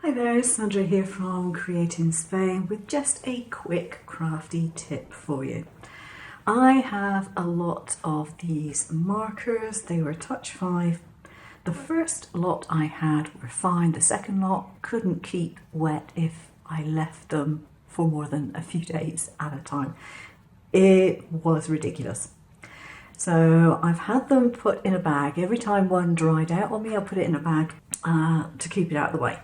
Hi there, Sandra here from Createinspain with just a quick crafty tip for you. I have a lot of these markers. They were touch 5. The first lot I had were fine. The second lot couldn't keep wet if I left them for more than a few days at a time. It was ridiculous. So I've had them put in a bag. Every time one dried out on me, I'll put it in a bag to keep it out of the way.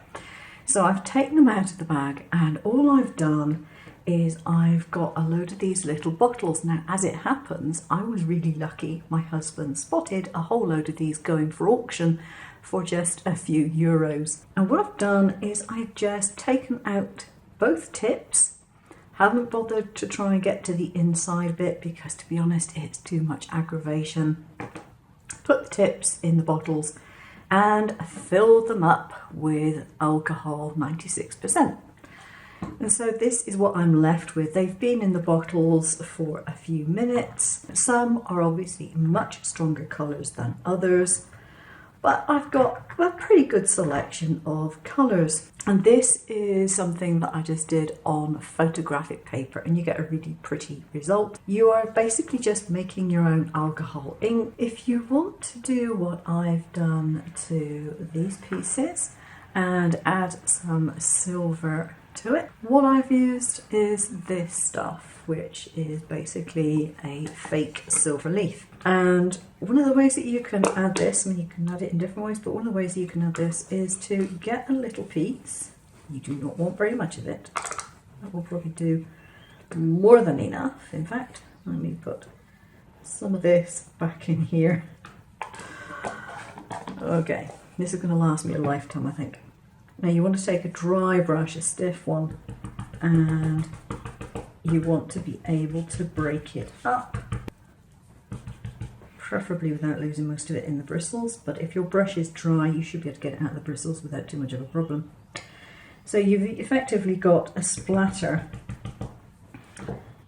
So I've taken them out of the bag, and all I've done is I've got a load of these little bottles. Now, as it happens, I was really lucky. My husband spotted a whole load of these going for auction for just a few euros. And what I've done is I've just taken out both tips. Haven't bothered to try and get to the inside bit because, to be honest, it's too much aggravation. Put the tips in the bottles and filled them up with alcohol 96%. And so this is what I'm left with. They've been in the bottles for a few minutes. Some are obviously much stronger colours than others, but I've got a pretty good selection of colours. And this is something that I just did on photographic paper, and you get a really pretty result. You are basically just making your own alcohol ink. If you want to do what I've done to these pieces and add some silver to it, what I've used is this stuff, which is basically a fake silver leaf. And one of the ways that you can add this, I mean, you can add it in different ways, but one of the ways that you can add this is to get a little piece. You do not want very much of it. That will probably do more than enough. In fact, let me put some of this back in here. Okay, this is going to last me a lifetime, I think. Now you want to take a dry brush, a stiff one, and you want to be able to break it up, preferably without losing most of it in the bristles. But if your brush is dry, you should be able to get it out of the bristles without too much of a problem. So you've effectively got a splatter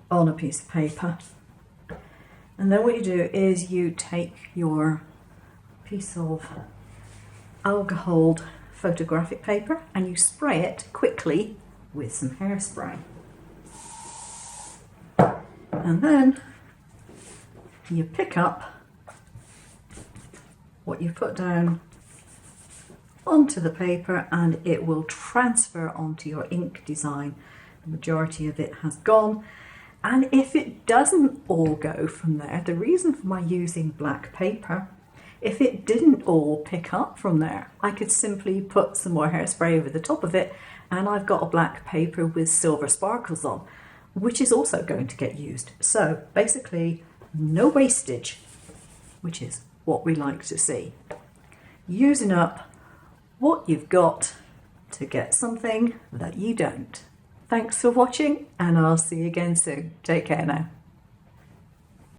on a piece of paper, and then what you do is you take your piece of alcoholed photographic paper and you spray it quickly with some hairspray, and then you pick up what you've put down onto the paper and it will transfer onto your ink design. The majority of it has gone, and if it doesn't all go from there, the reason for my using black paper, if it didn't all pick up from there, I could simply put some more hairspray over the top of it and I've got a black paper with silver sparkles on, which is also going to get used. So basically no wastage, which is what we like to see. Using up what you've got to get something that you don't. Thanks for watching, and I'll see you again soon. Take care now.